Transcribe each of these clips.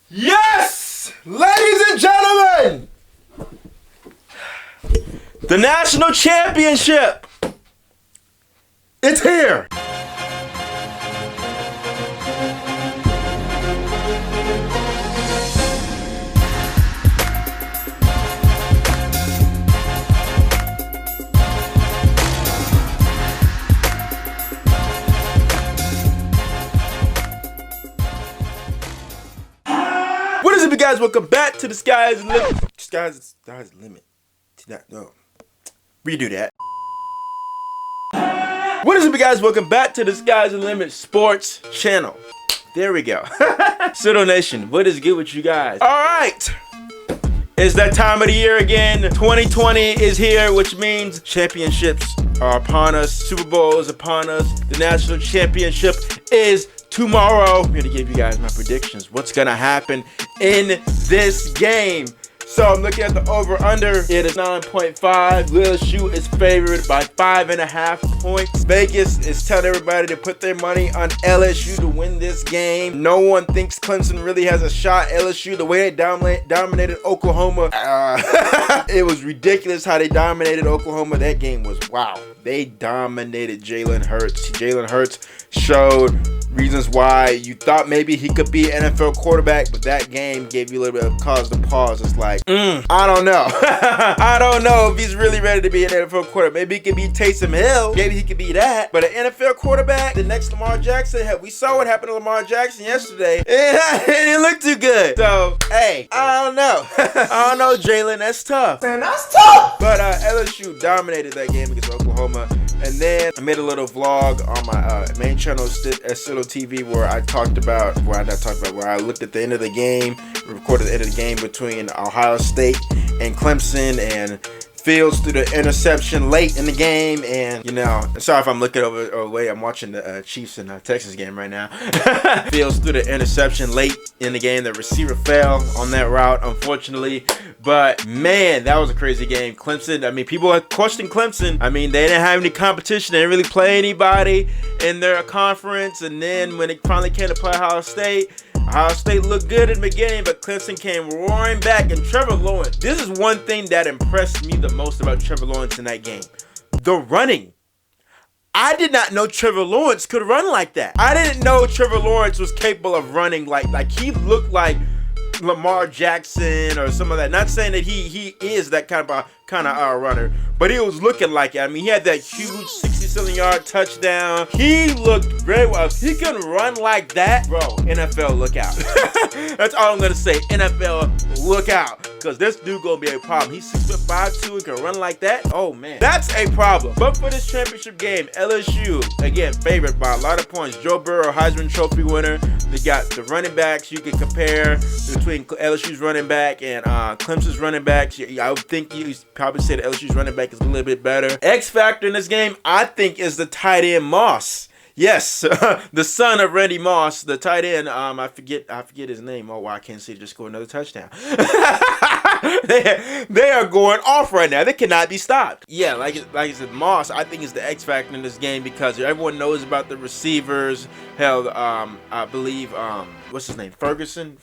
Yes! Ladies and gentlemen! The national championship! It's here! What is up, you guys? Welcome back to the Sky's Limit. Sky's Limit. No. Redo that. What is up, you guys? Welcome back to the Sky's Limit Sports Channel. There we go. Pseudo Nation, what is good with you guys? Alright. It's that time of the year again. 2020 is here, which means championships are upon us. Super Bowl is upon us. The national championship is tomorrow. I'm gonna give you guys my predictions. What's gonna happen in this game? So I'm looking at the over-under. It is 9.5. LSU is favored by 5.5 points. Vegas is telling everybody to put their money on LSU to win this game. No one thinks Clemson really has a shot. LSU, the way they dominated Oklahoma, it was ridiculous how they dominated Oklahoma. That game was wow. They dominated Jalen Hurts. Jalen Hurts showed reasons why you thought maybe he could be an NFL quarterback, but that game gave you a little bit of cause to pause. It's like, I don't know. I don't know if he's really ready to be an NFL quarterback. Maybe he could be Taysom Hill. Maybe he could be that. But an NFL quarterback, the next Lamar Jackson, we saw what happened to Lamar Jackson yesterday. It didn't look too good. So, hey, I don't know. I don't know, Jalen. That's tough. Man, that's tough. But LSU dominated that game against Oklahoma. And then I made a little vlog on my main channel, Cito TV, where I where I looked at the end of the game, recorded the end of the game between Ohio State and Clemson, and Fields threw the interception late in the game. And you know, sorry if I'm looking away. I'm watching the Chiefs and Texas game right now. Fields threw the interception late in the game. The receiver fell on that route, unfortunately. But man, that was a crazy game. Clemson, I mean, people are questioning Clemson. I mean, they didn't have any competition. They didn't really play anybody in their conference. And then when it finally came to play Ohio State looked good in the beginning, but Clemson came roaring back. And Trevor Lawrence, this is one thing that impressed me the most about Trevor Lawrence in that game. The running. I did not know Trevor Lawrence could run like that. I didn't know Trevor Lawrence was capable of running like he looked like Lamar Jackson or some of that. Not saying that he is that kind of runner, but he was looking like it. I mean, he had that huge 67-yard touchdown. He looked very well. If he can run like that, bro, NFL, look out. That's all I'm gonna say. NFL, look out, because this dude gonna be a problem. He's 6'5" and can run like that. Oh man, that's a problem. But for this championship game, LSU again favored by a lot of points. Joe Burrow, Heisman Trophy winner. They got the running backs you can compare between LSU's running back and Clemson's running backs. I would think you probably say that LSU's running back is a little bit better. X factor in this game, I think, is the tight end Moss. Yes, the son of Randy Moss, the tight end. I forget his name. Oh, wow, I can't see it. Just score another touchdown. They are going off right now. They cannot be stopped. Yeah, like I said, Moss, I think, is the X factor in this game because everyone knows about the receivers. Hell, I believe, what's his name? Ferguson.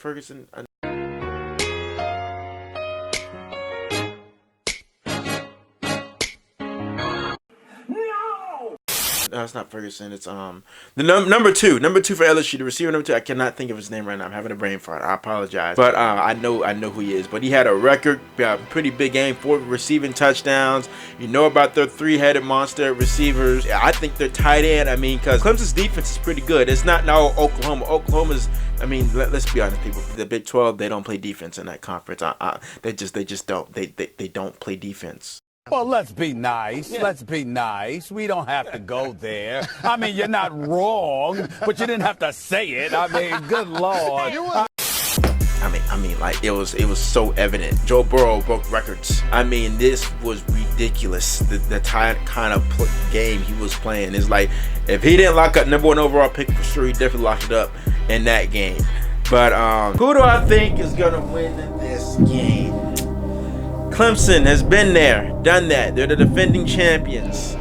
No, it's not Ferguson. It's the number two for LSU, the receiver number 2. I cannot think of his name right now. I'm having a brain fart. I apologize, but I know who he is. But he had a record, pretty big game, 4 receiving touchdowns. You know about their 3-headed monster receivers. I think they're tight end. I mean, because Clemson's defense is pretty good. It's not no Oklahoma. Oklahoma's. I mean, let's be honest, people. The Big 12, they don't play defense in that conference. They just don't. They don't play defense. Well, let's be nice. Yeah. Let's be nice. We don't have to go there. I mean, you're not wrong, but you didn't have to say it. I mean, good Lord. I mean, like it was so evident. Joe Burrow broke records. I mean, this was ridiculous. The kind of game he was playing is like, if he didn't lock up number 1 overall pick for sure, he definitely locked it up in that game. But who do I think is gonna win this game? Clemson has been there, done that. They're the defending champions.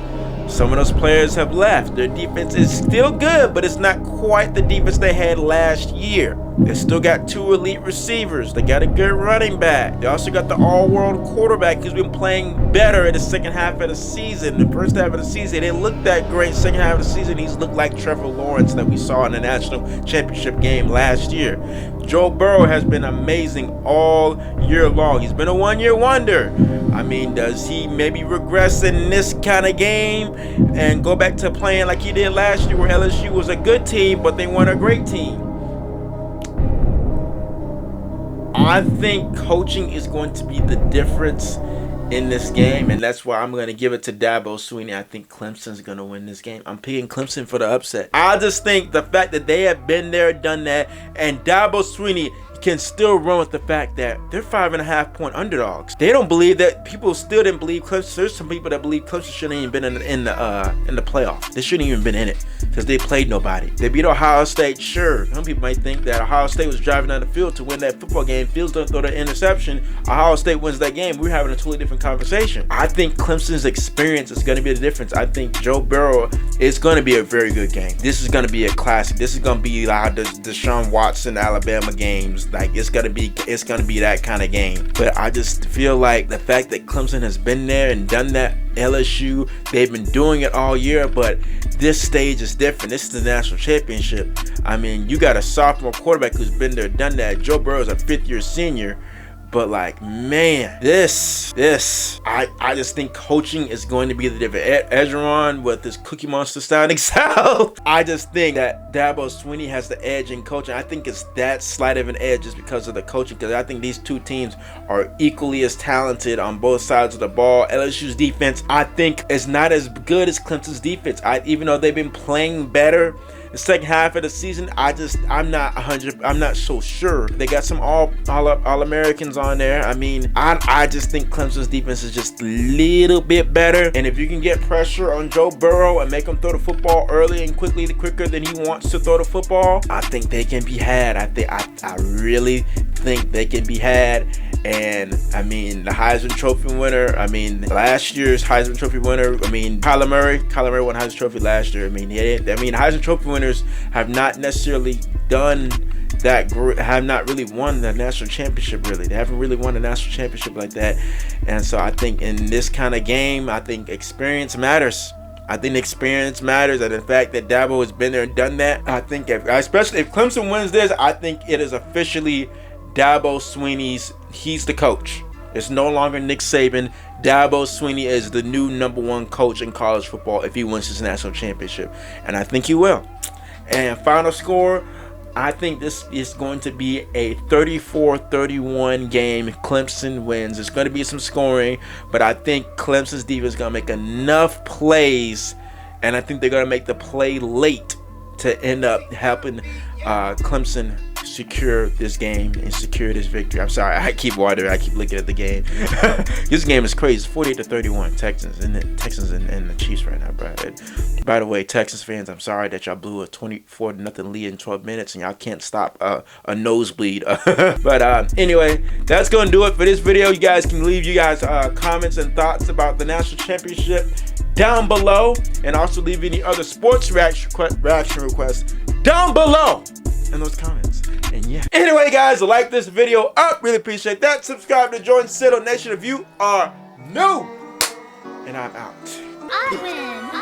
Some of those players have left. Their defense is still good, but it's not quite the defense they had last year. They still got 2 elite receivers. They got a good running back. They also got the all-world quarterback who's been playing better in the second half of the season. The first half of the season, they looked that great. Second half of the season, he's looked like Trevor Lawrence that we saw in the national championship game last year. Joe Burrow has been amazing all year long. He's been a one-year wonder. I mean, does he maybe regress in this kind of game and go back to playing like he did last year where LSU was a good team, but they weren't a great team? I think coaching is going to be the difference in this game, and that's why I'm going to give it to Dabo Swinney. I think Clemson's going to win this game. I'm picking Clemson for the upset. I just think the fact that they have been there, done that, and Dabo Swinney can still run with the fact that they're 5.5-point underdogs. They don't believe that. People still didn't believe Clemson. There's some people that believe Clemson shouldn't even been in the playoffs. They shouldn't even been in it because they played nobody. They beat Ohio State. Sure, some people might think that Ohio State was driving down the field to win that football game. Fields don't throw the interception. Ohio State wins that game. We're having a totally different conversation. I think Clemson's experience is going to be the difference. I think Joe Burrow is going to be a very good game. This is going to be a classic. This is going to be like the Deshaun Watson Alabama games. Like it's gonna be that kind of game. But I just feel like the fact that Clemson has been there and done that, LSU, they've been doing it all year, but this stage is different. This is the national championship. I mean, you got a sophomore quarterback who's been there, done that. Joe Burrow is a 5th-year senior. But like, man, I just think coaching is going to be the difference. Edgerrin with this Cookie Monster sounding south. I just think that Dabo Swinney has the edge in coaching. I think it's that slight of an edge just because of the coaching, because I think these two teams are equally as talented on both sides of the ball. LSU's defense, I think, is not as good as Clemson's defense. Even though they've been playing better the second half of the season, I'm not so sure. They got some all-Americans on there. I mean, I just think Clemson's defense is just a little bit better. And if you can get pressure on Joe Burrow and make him throw the football early and quicker than he wants to throw the football, I think they can be had. I really think they can be had. And I mean, the Heisman Trophy winner, I mean, last year's Heisman Trophy winner, I mean, Kyler Murray won Heisman Trophy last year. I mean, Heisman Trophy winners have not necessarily done that, have not really won the national championship, really. They haven't really won a national championship like that. And so I think in this kind of game, I think experience matters. I think experience matters, and the fact that Dabo has been there and done that, I think, especially if Clemson wins this, I think it is officially Dabo Swinney's, he's the coach. It's no longer Nick Saban. Dabo Swinney is the new #1 coach in college football if he wins his national championship. And I think he will. And final score, I think this is going to be a 34-31 game. Clemson wins. There's going to be some scoring, but I think Clemson's defense is going to make enough plays, and I think they're going to make the play late to end up helping Clemson secure this game and secure this victory. I'm sorry, I keep wondering. I keep looking at the game. This game is crazy. It's 48-31 Texans and the Chiefs right now, bro. By the way, Texans fans, I'm sorry that y'all blew a 24-0 lead in 12 minutes and y'all can't stop a nosebleed. But anyway, that's gonna do it for this video. You guys can leave comments and thoughts about the national championship down below, and also leave any other sports reaction requests down below in those comments. And yeah. Anyway, guys, like this video up. Really appreciate that. Subscribe to join Cito Nation if you are new. And I'm out. I win.